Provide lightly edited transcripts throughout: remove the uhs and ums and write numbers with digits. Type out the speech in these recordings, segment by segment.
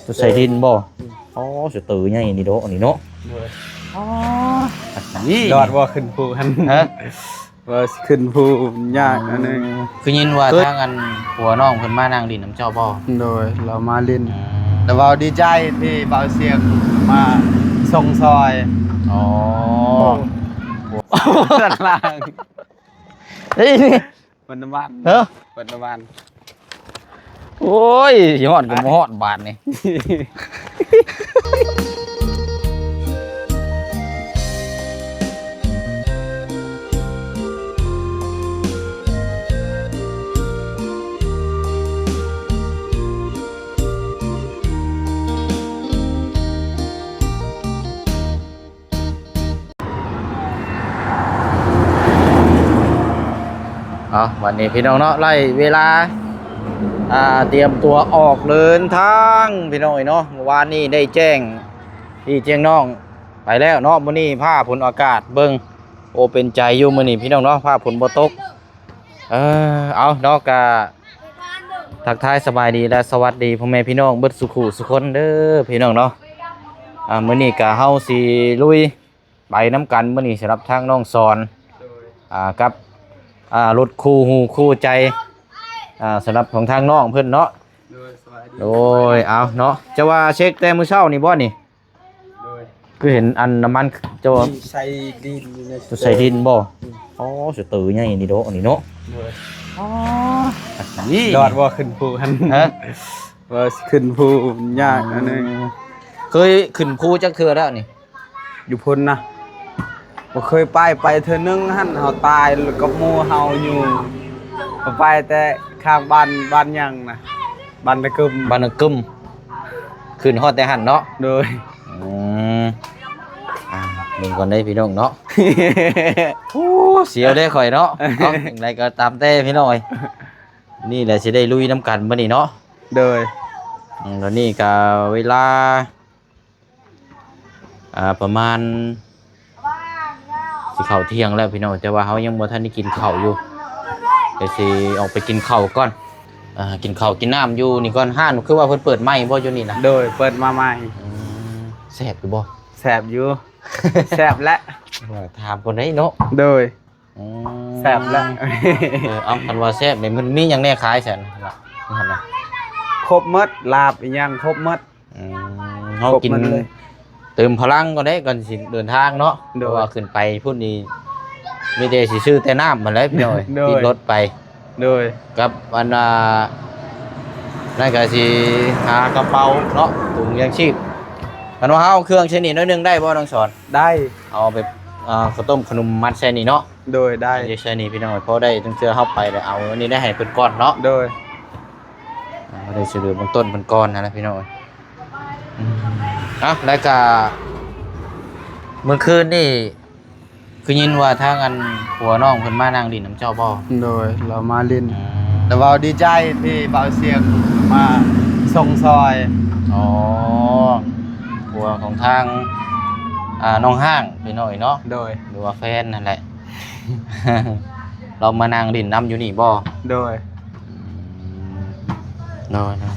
ตัวใส่ดินบ่อ๋อสุดตื่นใหญ่นี่โดอันนี้เนาะอ๋อนี่ ยอดว่าขึ้นภูหัน ฮะ ว่าขึ้นภูยากอันนึง คือยินว่าทางอันหัวน้องเพิ่นมานั่งดินน้ำเจ้าบ่ โดยเรามาเล่นแต่ว่าดีใจที่เบาเสียงมาส่งซอย อ๋อ ด้านล่าง เฮ้ยนี่ บนน้ำมัน เฮ้อบ นน้ำมัน โอ้ยยอดก็บ่ฮอดบาทนี่เอาวันนี้พี่น้องเนาะไล่เวลาเตรียมตัวออกเดินทางพี่น้องเนาะเมื่อวานนี้ได้แจ้งที่เจียงน้องไปแล้วเนาะมื้อนี้ภาพผลอากาศเบิ่งโอเป็นใจอยู่มื้อนี้พี่น้องเนาะภาพผลบ่ตกเอาเนาะกะทักทายสบายดีและสวัสดีพ่อแม่พี่น้องเบิดสุขุสุคนเด้อพี่น้องเนาะมื้อนี้กะเฮาสิลุยไปน้ำกันมื้อนี้สำหรับทางน้องสอนกับรถคู่หูคู่ใจสำหรับของทางน้องเพิ่นเนาะโดยเอาเนาะจะว่าเช็คแต่มื้อเช้านี่บ่นี่คือเห็นอันน้ำมันจะว่า ใส่ดินอยู่ใน จะใส่ดินบ่อ๋อสุดตื่นใหญ่นี่โดอันนี้เนาะอ๋อนี่ ยอดว่าขึ้นภูหัน ฮะ ว่าขึ้นภูยากอันนึง เคยขึ้นภูจักเทื่อแล้วนี่ อยู่พ้นนะบ่เคยไปเธอนึงหั่นเฮาตายแล้วก็หมู่เฮาอยู่บ่ไปแต่ข้างบ้านยังนะบ้านตะกึม บ้านนกึมขึ้นฮอดแต่หั่นเนาะ โดย อืมมึงก่อนได้พี่น้องเนาะ โอ้เสียวได้ข่อยเนาะเอาอย่างไรก็ตามแต่พี่น้อยนี่แหละสิได้ลุยน้ำกันมื้อนี้เนาะ โดย แล้วนี่ก็เวลาประมาณสิเข้าเที่ยงแล้วพี่น้องแต่ว่าเฮายังบ่ทันได้กินข้าวอยู่เดี๋ยวสิออกไปกินข้าวก่อนกินข้าวกินน้ำอยู่นี่ก่อนห้านคือว่าเพิ่นเปิดใหม่บ่อยู่นี่นะ โดยเปิดมาใหม่ แซ่บอยู่บ่ แสบอยู่ แสบและ ถามคนได้เนาะ โดย อืม แสบและ เอาคันว่าแซ่บนี่มันมีหยังแน่ขายแซ่นล่ะนั่นน่ะ ครบหมดลาบอีหยังครบหมด เฮากิน ครบหมดเลย เติมพลังก่อนได้ก่อนสิเดินทางเนาะเพ โดย ราะว่าขึ้นไปพุ่นนี่มีแต่สิซื้อแต่น้ำมาเลยพี่น้อย โดย ติดรถไป โดย กับอันนั่นก็สิหากระเป๋าเนาะถุงยางชีพกันว่าเฮาเอาเครื่องชนิดน้อยหนึงได้บ่น้องสอน ได้ เอาไปข้าวต้มขนมมัดใส่นี่เนาะ โดยได้ เดี๋ยวใส่นี่พี่น้อยพอได้ตั้งเทื่อเฮาไปแล้วเอาอันนี้ได้ให้เพิ่นก่อนเนาะ โดย ได้ช่วยเหลือเบื้องต้นเพิ่นก่อนนะพี่น้อยแล้วก็เมื่อคืนนี่คือยินว่าทางอันหัวน้องเพิ่นมานั่งดินน้ำเจ้าบ่ โดยเรามาเล่นแต่ว่าดีใจที่เบาเสียงมาส่งซอย อ๋อหัวของทางน้องห้างพี่น้อยเนาะ โดย หรือว่าแฟนนั่นแหละ เรามานั่งดินน้ำอยู่นี่บ่ โดย น้อยนะ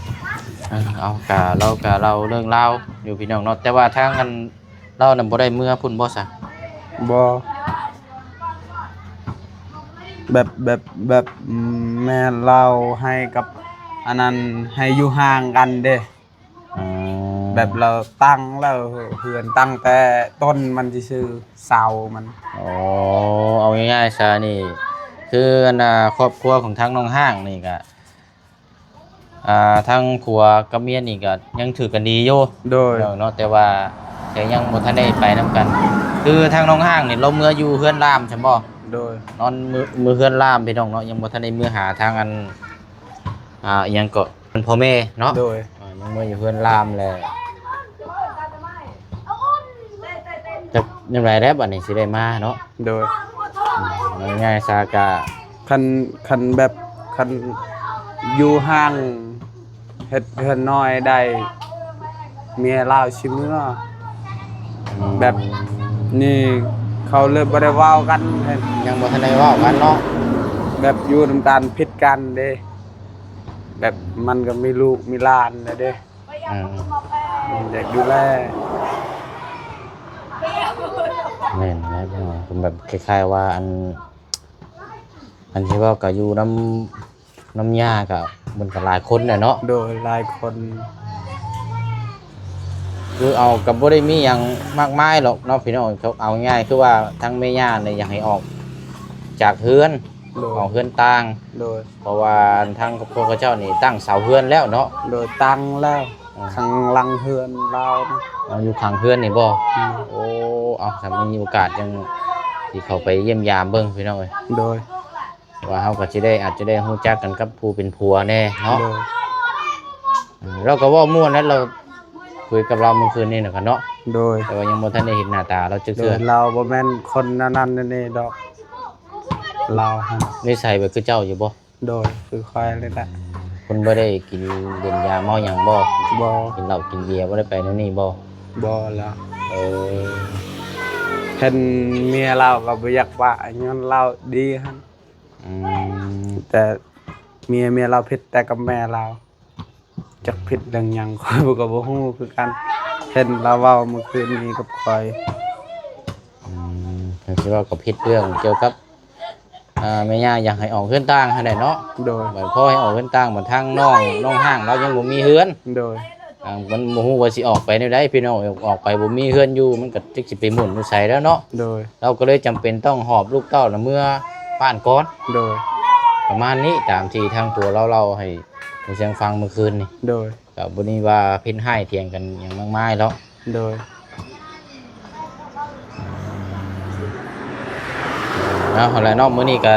เอากะเราเรื่องเล่าอยู่พี่น้องเนาะแต่ว่าทางกันเรานำบ่ได้เมื่อพุ่นบ่ซะ บอแบบแม่เราให้กับอันนั้นให้อยู่ห่างกันเด้แบบเราตั้งแล้วเพื่อนตั้งแต่ต้นมันจะชื่อเสามัน อ๋อเอาง่ายๆซะนี่คืออันครอบครัวของทางน้องห้างนี่ก็ทางผัวกับเมียนี่ก็ยังถือกันดีอยู่ โดย เนาะแต่ว่ายังบ่ทันได้ไปนํกัน คือทางน้องห้างนี่เราเมื่ออยู่เฮือนรามใช่บ่ โดย นอนมือเฮือนรามพี่น้องเนาะยังบ่ทันได้มือหาทางอันอีหยังก็เป็นพ่อแม่เนาะ โดย ยังมืออยู่เฮือนรามแหละจะยังไงแล้วบัดนี้สิได้มาเนาะ โดย ง่ายๆซากะ คันแบบคันอยู่ห่างเฮ็ดเฮือนน้อยได้เมียลาวชิเมื่อแบบนี่เขาเลยบ่ได้เว้ากัน ยังบ่ทันได้เว้ากันเนาะ แบบอยู่นำกันผิดกันเด้แบบมันก็มีลูกมีหลานนะเด้ อ อืม อยากดูแล แม่นแล้วพี่น้องผมแบบคล้ายๆว่าอันที่ว่าก็อยู่น้ำยากับมันก็หลายคนน่ะเนาะ โดยหลายคน คือเอากับบ่ได้มีหยังมากมายหรอกเนาะพี่น้องเขาเอาง่ายคือว่าทั้งแม่ย่าเนี่ยอยากให้ออกจากเฮือน โดย ออกเฮือนต่าง โดย เพราะว่าทั้งพวกเจ้านี่ตั้งเสาเฮือนแล้วเนาะ โดยตั้งแล้วข้างหลังเฮือนเรานะ เอาอยู่ข้างเฮือนนี่บ่ อืม โอ้เอาถ้ามีโอกาสจังสิเข้าไปเยี่ยมยามเบิ่งพี่น้องเอ้ย โดย ว่าเฮาก็สิได้อาจจะได้รู้จักกันกับผู้เป็นผัวแน่เนาะ โดย เราก็เว้าม่วนแล้วเราคุยกับเราเมื่อคืนนี้น่ะกันเนาะ โดย แต่ว่ายังบ่ทันได้เห็นหน้าตาเราจัก โด เทื่อย เราบ่แม่นคนนั้นนี่ดอกเราหั่น นิสัยแบบคือเจ้าอยู่บ่ โดยคือคอยเลยละ คนบ่ได้กินเล่นยาเมาหยังบ่ บ่ กินเหล้ากินเบียร์บ่ได้ไปนั่นนี่บ่ บ่แล้ว เออ เห็นเมียเราก็บ่อยากว่าย้อนเราดีหั่น อืม แต่เมียเราผิดแต่กับแม่เราจักผิดเรื่องหยัง คอยบ่ก็บ่ฮู้คือกันเห็นเราเว้าเมื่อคืนนี้กับคอย ผมคิดว่าก็ผิดเรื่องเกี่ยวกับแม่ย่าอยากให้ออกเฮือนต่างให้ได้เนาะ โดย บัดพ่อให้ออกเฮือนต่างบัดทางน้องห้างเรายังบ่มีเฮือน โดย มันบ่ฮู้ว่าสิออกไปแนวใดพี่น้องออกไปบ่มีเฮือนอยู่มันก็จักสิไปหมุนอยู่ไสแล้วเนาะ โดย เราก็เลยจำเป็นต้องหอบลูกเต้าน่ะเมื่อบ้านก่อน โดย ประมาณนี้ตามที่ทางตัวเราเล่าให้ผู้เสียงฟังเมื่อคืนนี่ โดย ก็บ่ได้ว่าเพิ่นให้เถียงกันหยังมากมายแล้ว โดย นะอะไรเนาะมื้อนี้ก็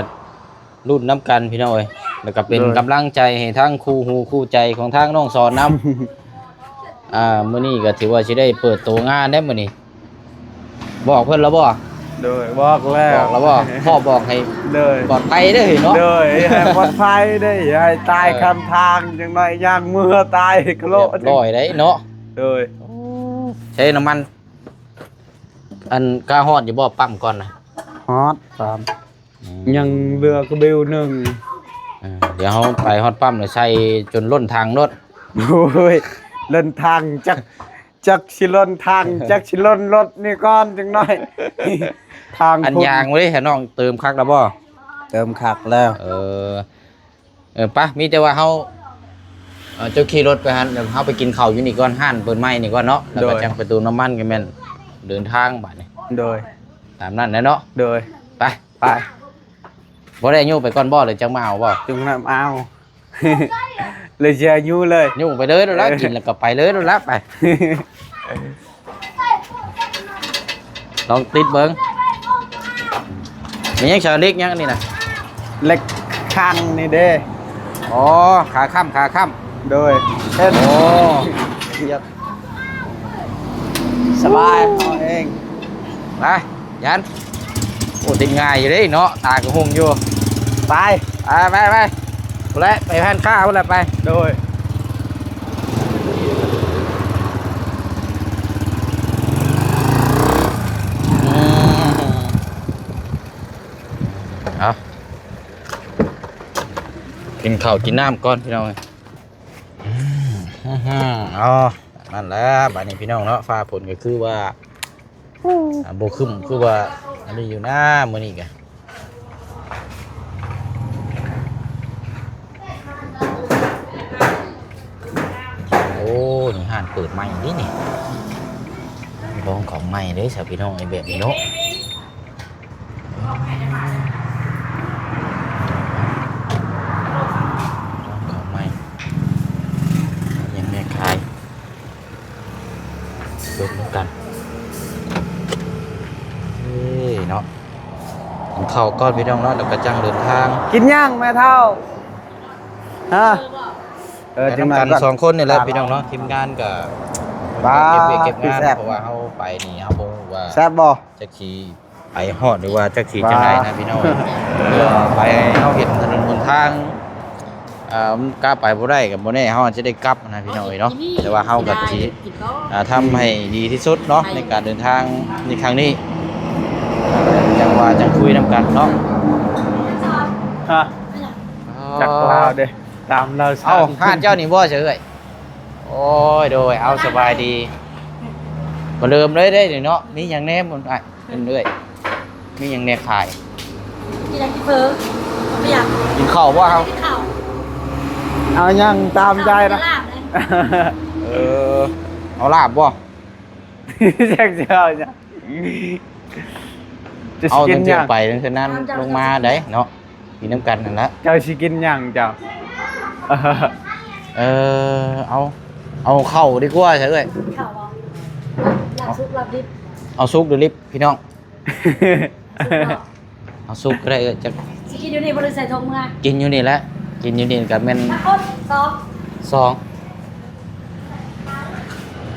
รุ่นน้ำกันพี่น้องเอ้ยแล้วก็เป็นกำลังใจให้ทั้งคู่หูคู่ใจของทางน้องสอนนำ มื้อนี้ก็ถือว่าสิได้เปิดตัวงานได้มื้อนี้บอกเพิ่นแล้วบ่ โดยบอกแล้ บ ว อกแล้วบ่พ่อบอกให้ โดย ปลอดภัยเด้อเนาะ โดยให้ปลอดภัยได้อย่าให้ตายคำทางจังหน่อยย่างมือตายกะโล เรียบร้อยได้เนาะ โดย ใช้น้ำมัน อันกาฮอดอยู่บ่ปั๊มก่อนนะ ฮอตตามยังเรือกระบิวหนึ่ง เดี๋ยวเฮาไปฮอดปั๊มแล้วใส่จนล้นทางรถ โอ้ยเล่นทางจักชิลนทางจักชิลนรถนี่ก้อนจังหน่อย ทาง อันยางไว้ให้น้องเติมคักแล้วบ่ เติมขักแล้ว ปะมีแต่ว่าเฮาเจ้าขี่รถไปหั่นเดี๋ยวเฮาไปกินข้าวอยู่นี่ก่อนห้านเปิดไม้นี่ก่อนเนาะแล้วก็จังไปเติมน้ำมันกันแม่นเดินทางบัดนี้ โดย ตามนั้นแหละเนาะ โดย ไป ไป บ่ได้ยู่ไปก่อนบ่เลยจังมาเอาบ่ จุงน้ำเอา เลยเชียร์ยูเลย ยู่ไปเลยแล้วละกินแล้วก็ไปเลยแล้วละไป ลองติดเบิ่งมีหยังชาเล็กหยังอันนี่น่ะ เล็กคังนี่เด้ อ๋อขาค่ำ โดยเช่น โอ้ สบายเอาเอง ไปยันโอ้ติดง่ายอยู่เด้เนาะตากระหงอยู่ ไป ไปกูแล้วไปพันข้าวกูแล้วไป โดย เอากินข้าวกินน้ำก่อนพี่น้องอ๋อนั่นแหละบ้านนี้พี่น้องเนาะฟ้าฝนก็คือว่าโบคึมคือว่าอันนี้อยู่หน้ามื้อนี้กันโอ้นี่ห้านเปิดใหม่นี่นี่ลองของใหม่เลยสาวพี่น้องไอ้แบบนี้เนาะของใหม่ยังไม่คลายเปิดด้วยกันเฮ้ยเนาะกินข้าวก้อนพี่น้องเนาะแล้วก็จังเดินทาง กินย่างแม่เท่าฮะ ไปทำกันสองคนนี่แหละพี่น้องเนาะทีมงานก็ บ้า เก็บงาน แซ่บ เพราะว่าเขาไปนี่เขาบอกว่า แซ่บบ่ จะขี่ไปฮอดหรือว่าจะขี่จังไรนะพี่น้องไปเขาเห็นถนนหนทางมันกล้าไปบ่ได้กับบ่แน่เขาอาจจะได้กลับนะพี่น้องเนาะแต่ว่าเขากับที่ทำให้ดีที่สุดเนาะในการเดินทางในครั้งนี้จังว่าจังคุยนำกันเนาะ ฮะจากลาวเด้ตามเรา เอ้าห้านเจ้านี่บ่เฉย โอ้ยโดยเอาสบายดีก็เริ่มเลยได้เนาะมีอย่างแนบมันอ่ะเรื่อยๆมีอย่างแนบขาย กินอะไรกินเฟอไม่อยาก กินข้าวบ่ครับ กินข้าว เอายังตามใจนะ ลาบเลย เออเอาลาบบ่ แจ็คเจ้าจ้ะจะ เอา กิ ตั้ น งแต่ ยัง ไปตั้งแต่นั้นลงมาได้เนาะกินน้ำกันนั่นแหละ เจ้าสิกินยังเจ้า เอาเข้าดีกว่าใช่ไหม ข้าวบ่ลาบซุปลาบดิบ เอาซุปหรือลิฟพี่น้อง ซุปบ่ เอาซุปก็ได้จะ สิกินอยู่นี่บ่ได้ใส่ถุงมือ กินอยู่นี่แหละกินอยู่นี่กับแม่น ถ้าคนสอง สอง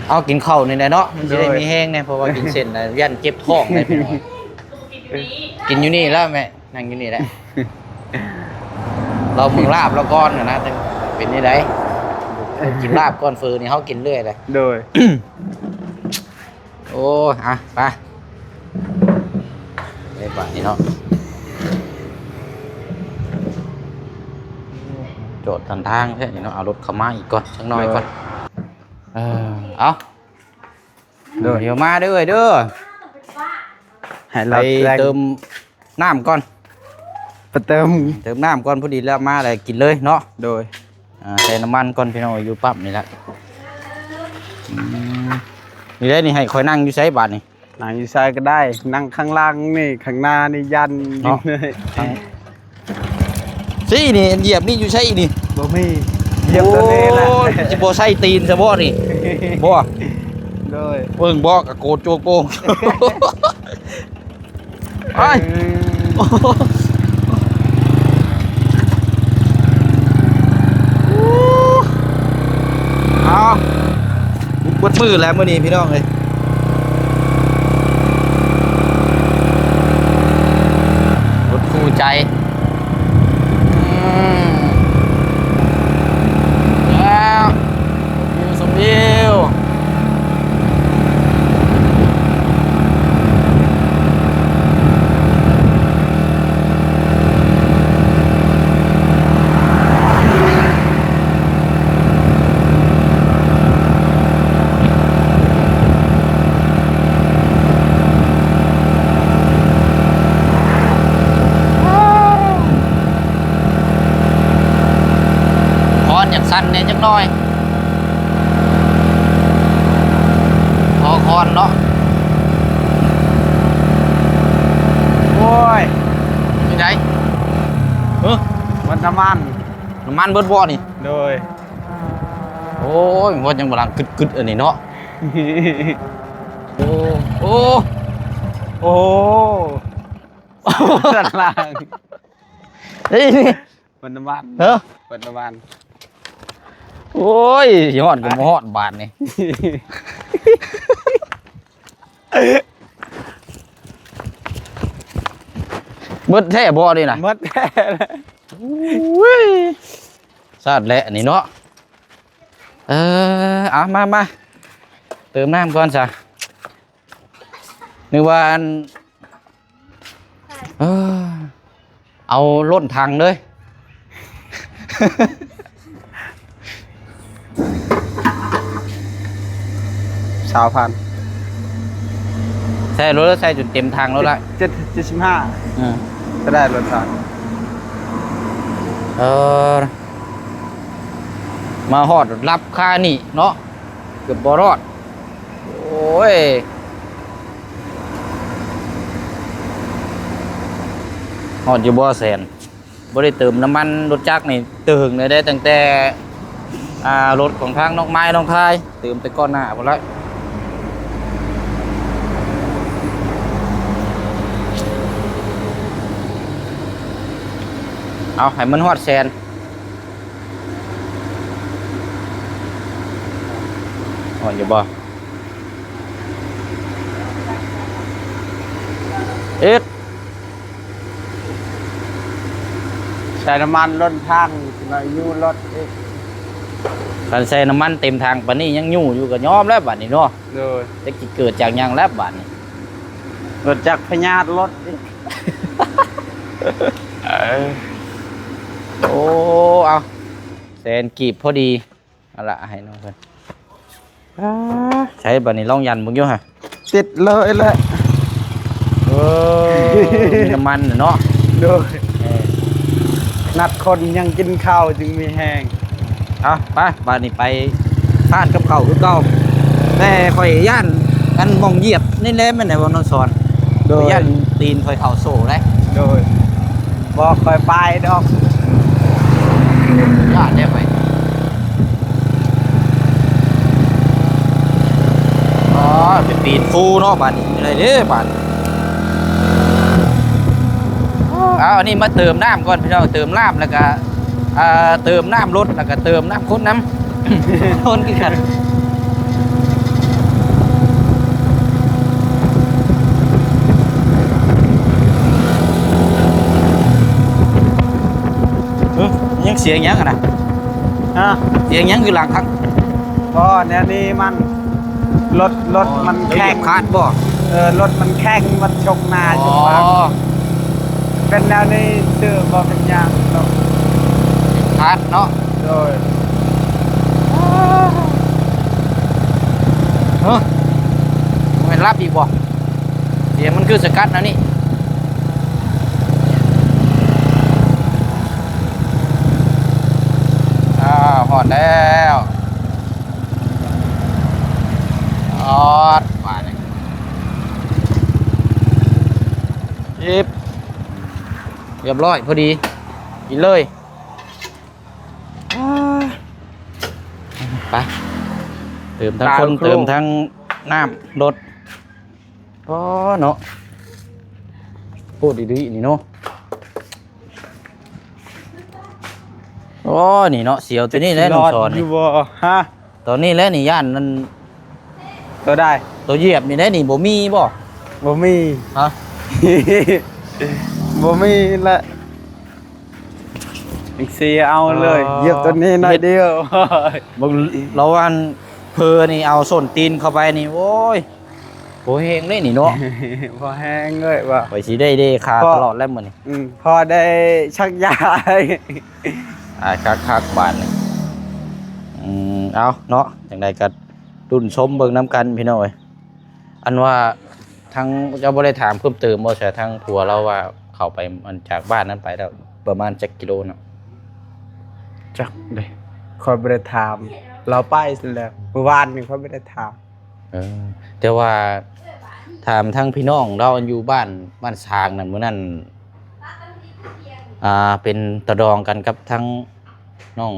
เอากินข้าวนี่แหละเนาะมันจะได้มีแห้งเนี่ยเพราะว่ากินเส้นแล้วยันเจ็บท้องเลยพี่น้องกินอยู่นี่แล้วแม่นั่งอยู่นี่แหละเราเพิ่งลาบแล้วก้อนนะแต่เป็นนี่ไดกินลาบก้อนฟืนนี่เขากินเรื่อยเลย โดย โอ้อะไปไปบ้านนี่เนาะโจทย์ทันทางแค่นี้เนาะเอารถเข้ามาอีกก่อนสักหน่อยก่อนเอา โดย เดี๋ยวมาเด้อเด้อ ให้ ไป เราแรง เติมน้ำก่อน ไปเติม เติมน้ำก่อนพอดีแล้วมาเลยกินเลยเนาะ โดย ใส่น้ำมันก่อนพี่น้องอยู่ปั๊บนี่แหละนี่ได้นี่ให้คอยนั่งอยู่ใช้บาทนี่ นั่งอยู่ซ้ายก็ได้ นั่งข้างล่างนี่ข้างหน้านี่ยันยิงเลย สินี่เหยียบนี่อยู่ใช้นี่ บ่มีเหยียบตัวนี้แหละ โอ้ยจะบ่ใส่ตีนซะบ่นี่บ่ โดย เบิ่งบ่กะโกดโจโกงไอ้เอาปวดมือแล้วมื้อนี้พี่น้องเอ้ยรถคู่ใจแล้วสมวิวคอนอยากสั้นเนี่ยจักหน่อยพอคอนเนาะโอ้ยยังไงมันน้ำมัน น้ำมันเบิดบ่นี่ โดย โอ้ยว่ายังบลังกึดอันนี้เนาะโอ้โอ้ โอ้ด้านล่าง นี่นี่ มันน้ำมัน เฮ้อ มันน้ำมัน โอ้ยยอดกับฮอดบาทนี่เบิดแท้บ่นี่น่ะ หมดแท้เลย อุ้ยซาดแหละนี่เนาะเอามาเติมน้ำก่อนจ้ะนึกว่าอันเอาล้นถังเลย 3,000 ใส่รถแล้วใส่จนเต็มทางแล้วละ 75 อืม ก็ได้รถถัง มาฮอดรับค่านี่เนาะเกือบบ่รอดโอ้ยฮอดอยู่บ่แสนบ่ได้เติมน้ำมันรถจักรนี่เติมเลยได้ตั้งแต่รถของทางน้องไม้น้องทายเติมแต่ก่อนหน้าพุ่นละเอาให้มันฮอดแสนฮอดอยู่บ่เอ็ด ใส่น้ำมันรถทางมาอยู่รถอีก การใส่น้ำมันเต็มทางปานนี้ยังยู่อยู่กับยอมแล้วบัดนี้เนาะ โดย แต่เกิดจากหยังแล้วบัดนี้ รถจักรพญาตรถอีก โอ้เอาแสนกีบพอดีเอาละให้น้องเพิ่น ใช้บัดนี้ลองยันมึงอยู่ฮะ ติดเลยแหละ เออมีน้ำมันน่ะเนาะ โดยนัดคนยังกินข้าวจึงมีแห้ง เอาไปบัดนี้ไปทานกับข้าวคือเก่าแต่ข่อยย่านอันมองเหยียบนี่แหละแม่นได้บ่น้องสอน โดย ย่านตีนข่อยเข้าโซ่ได้ โดยบอกคอยไปดอก ย่านได้ไปอ๋อเป็นตีนฟูเนาะบัดนี้อะไรเด้บัดเอาอันนี้มาเติมน้ำก่อนพี่น้องเติมน้ำแล้วก็เติมน้ำรถแล้วก็เติมน้ำข้นน้ำ คนคือกันยังเสียงยังอะนะ ฮะ เสียงยังคือหลังครั้ง ก็เนี่ยนี่มันรถมัน แข่ แข่ ง ง คาดบ่ รถมันแข่งมันชกหน้าชกหลังเป็นแนวนี้ชื่อบ่เป็นหยังเนาะ คาดเนาะ โดย มันรับอีกบ่เสียงมันคือสกัดนะนี่หอดแล้วหอดมาเลยยิบเรียบร้อยพอดีกินเลยไปเติมทั้งคนเติมทั้งน้ำรถก็เนาะพูดดีๆนี่เนาะโอ้นี่เนาะเสียวตัวนี้แหล้วน้องสอน อ นี่ ยู่บ่ฮะ ตัวนี้แหล้วนี่ย่านนั่น ตัวได้ ตัวเหยียบนี่แหล้วนี่บ่มีบ่ บ่มี ฮะ บ่มีละอีกซีเอาเลยเหยียบตัวนี้หน่อยเดียว บ่เราอันเพอนี่เอาส้นตีนเข้าไปนี่โอ้ยโหเฮงเลยนี่เนาะ พอแห้งเลยว่ะ ไปสิได้เด้คาตลอดแล้วมื้อนี้ พอได้ชักยา คักบานนี่เอาเนาะจังไดก็รุ่นชมเบิ่งน้ำกันพี่น้อยอันว่าทางเจ้าบ่ได้ถามเพิ่มเติมบ่ใช่ทางผัวเราว่าเข้าไปมันจากบ้านนั้นไปแล้วประมาณจักกิโลเนาะ จักเลยคอยบ่ได้ถามเราไปสิแล้วเมื่อวานนี่คอยบ่ได้ถาม แต่ว่าถามทั้งพี่น้องเราอยู่บ้านสร้างนั่นมื้อนั้นเป็นตะดองกันกับทั้ง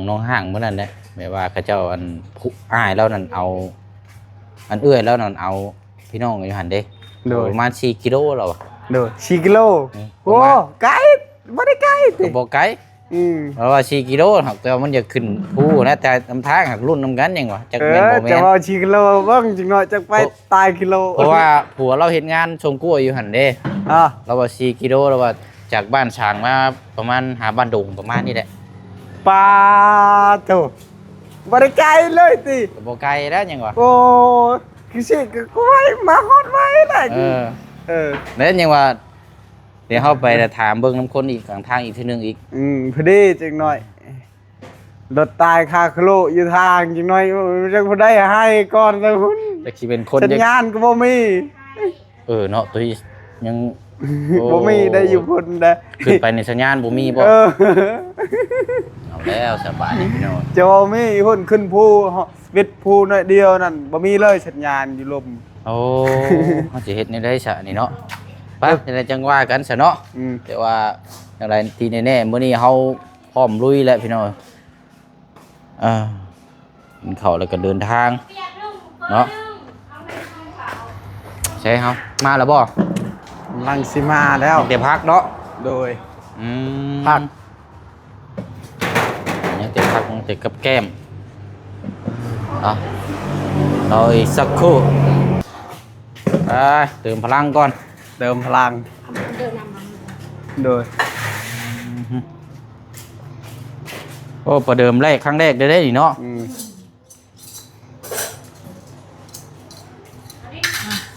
น้องห้างมื้อนั้นแหละแม่ว่าเขาเจ้าอันผู้อ้ายแล้วนั่นเอาอันเอื้อยแล้วนั่นเอาพี่น้องอยู่หั่นเด้ประมาณ4กิโลแล้วอะ โดย4กิโลโอ้ไกลบ่ได้ไกลติ ก็บ่ไกลเพราะว่า4กิโลหักแต่ว่ามันจะขึ้นภูนะแต่นำทางหักรุ่นนำกันยังวะจักแม่นบ่แม่ จะ น ว่า4กิโลเบิ่งจังหน่อยจักไปตายกิโล เพราะว่าผัวเราเฮ็ดงานส่งกล้วยอยู่หั่นเด้ เราว่า4กิโลเราว่าจากบ้านช้างมาประมาณหาบ้านดงประมาณนี้แหละ ปาโตบ่ได้ไกลเลยติ ก็บ่ไกลแล้วยังวะ โอ้คือสิก็กล้วยมาฮอดไว้แหละ แล้วยังว่าเดี๋ยวเฮาไปแต่ถามเบิ่งน้ำคนอีกข้างทางอีกทีนึงอีก พอดีจังหน่อยรถตายคาโคลอยู่ทางจังหน่อยจังบ่ได้ให้ก่อนเลยคุณ จักสิเป็นคน สัญญาณก็บ่มี เนาะตัวยัง บ่มีได้อยู่พุ่นได้ ขึ้นไปในสัญญาณบ่มีบ่ เออ เอาแล้วสบายนี่พี่น้อง จะบ่มีพุ่นขึ้นภูวิทย์ภูหน่อยเดียวนั่นบ่มีเลยสัญญาณอยู่ลม โอ้เฮาสิเฮ็ดนี่ได้ซะนี่เนาะไปจังได๋จังว่ากันซะเนาะ แต่ว่าอะไรที่แน่ๆมื้อนี้เฮาพร้อมลุยแล้วพี่น้องกินข้าวแล้วก็เดินทางเนาะใช่ครับมาแล้วบ่ ลังสิมาแล้ว เดี๋ยวพักเนาะ โดย พักยังจะพักยังจะกับแก้มรออีกสักครู่ไปเติมพลังก่อน เติมพลัง เดินนำมา โดย โอ้ประเดิมแรกครั้งแรกได้นี่เนาะ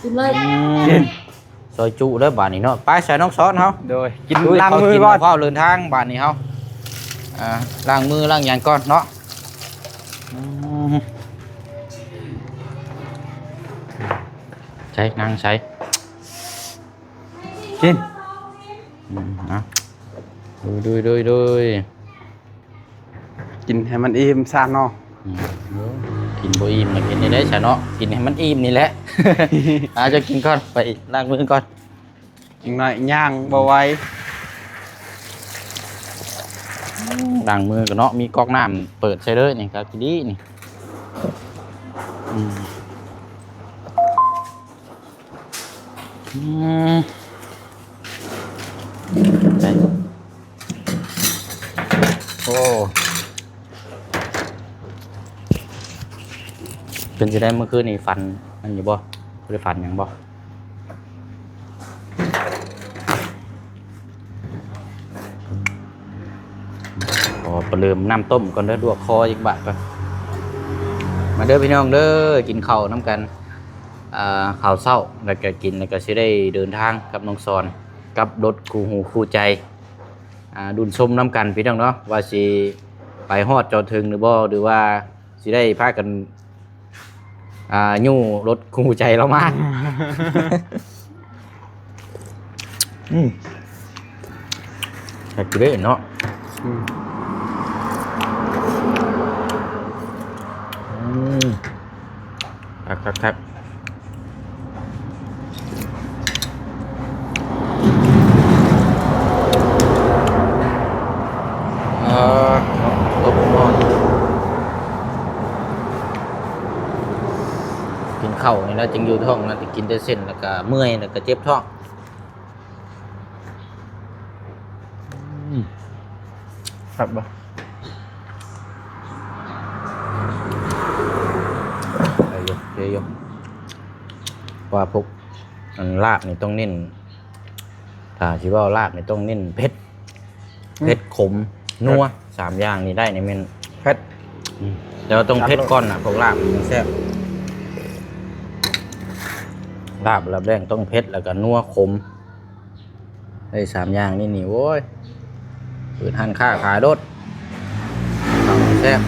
กินเลย ซอยจุเด้อบาดนี้เนาะไปใส่น้องซอสเฮา โดยกิน ลุย ล้าง เขา มือ กิน ก่อน ข้าวเดินทางบาดนี้เฮาล้างมือล้างหยังก่อนเนาะ ใช้นั่งใช้ กิน นะดูกินให้มันอิ่มซะเนาะ กินบ่อิ่มมากินนี่ได้ใช่เนาะกินให้มันอิ่มนี่แหละ จะกินก่อนไปล้างมือก่อน อีกหน่อยย่างบ่ไหว ล้างมือกันเนาะมีก๊อกน้ำเปิดใช่เลยนี่ครับดีนี่ไปโอ้เป็นจะได้เมื่อคืนนี่ฟันมันอยู่บ่ได้ฟันหยังบ่ปลืมน้ำต้มก่อนเด้อลวกคออีกบาทก่อนมาเด้อพี่น้องเด้อกินข้าวน้ำกันข้าวเช้าแล้วก็กินแล้วก็สิได้เดินทางกับน้องซอนกับรถคู่หูคู่ใจดุลชมน้ำกันพี่น้องเนาะว่าสิไปฮอดจอดถึงหรือบ่หรือว่าสิได้พากันยู่รถคู่หูใจเรามา อยากกินได้เนาะครับ ตบนอนกินข้าวนี่แล้วจึงอยู่ท้องนะแต่กินแต่เส้นแล้วก็เมื่อยแล้วก็เจ็บท้องครับบ่เยอะว่าพวกลาบนี่ต้องเน้นถ้าชิว่าลาบนี่ต้องเน้นเผ็ดขมนัว3อย่างนี้ได้ในเมน เผ็ด แต่ว่าต้องเผ็ดก่อนนะพวกลาบมันแซ่บลาบแรกต้องเผ็ดแล้วก็นัวขมได้3อย่างนี่โว้ยเปิดหันค้าขายรถแซ่บ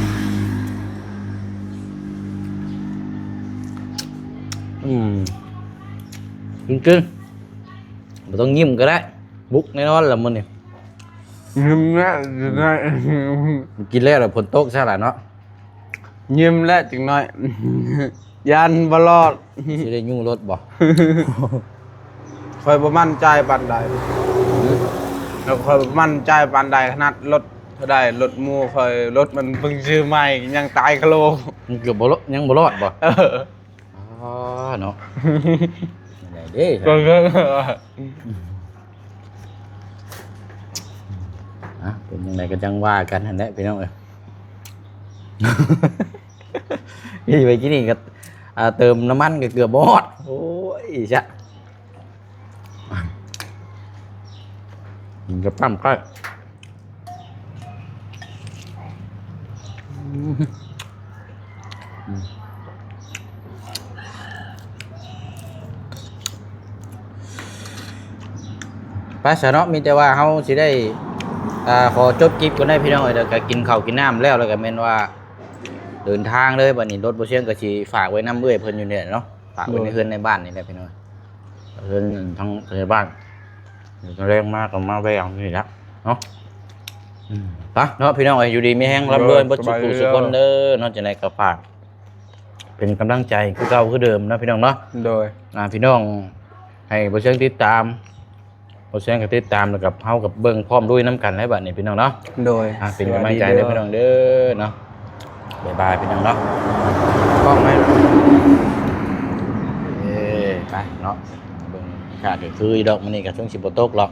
จริงๆไม่ต้องยิ้มก็ได้บุกแน่นอนละมันเนี่ย ยิ้มแล้ว กินแล้วผลตกใช่หรอเนาะ ยิ้มแล้วจังหน่อย ยันบ่รอด สิได้ยุ่งรถบ่ คอยบ่มั่นใจปานใดแล้วคอยบ่มั่นใจปานใดขนาดรถเท่าใดรถหมู่คอยรถมันเพิ่งซื้อใหม่ยังตายคโล มันเกือบบ่รอดยังบ่รอดบ่อ๋อเนาะไหนเด้เป็นยังไงก็จังว่ากันหั่นแหละพี่น้องเอ้ยนี่ไปกินนี่ก็เติมน้ำมันก็เกือบบ่ฮอดโอ้ยจ้ะกินกับปั้มก็ไปซะเนาะมีแต่ว่าเฮาสิได้ขอจบคลิปกันได้พี่น้องเอ้ยแล้วก็กินข้าวกินน้ำแล้วก็แม่นว่าเดินทางเลยบัดนี้รถบ่เชียงก็สิฝากไว้นำเอื้อยเพิ่นอยู่เนี่ยเนาะฝากไว้ในเฮือนในบ้านนี่แหละพี่น้องเฮือนทั้งในบ้านแรงมากก็มาแวงนี่ละเนาะไปเนาะพี่น้องเอ้ยอยู่ดีมีแฮงร่ำรวยบ่สุขสุขคนเด้อเนาะจังได๋ก็ฝากเป็นกำลังใจคือเก่าคือเดิมนะพี่น้องเนาะ โดย พี่น้องให้บ่เชียงติดตามบ่เชียงก็ติดตามแล้วกับเฮากับเบิ่งพร้อมด้วยน้ำกันให้บัดนี้พี่น้องเนาะ โดย เป็นกำลังใจเด้อพี่น้องเด้อเนาะบ๊ายบายพี่น้องเนาะกล้องไหมไปเนาะเบิ่งขาดก็คือดอกมันนี่ก็ช่วงสิบ่ตกหรอก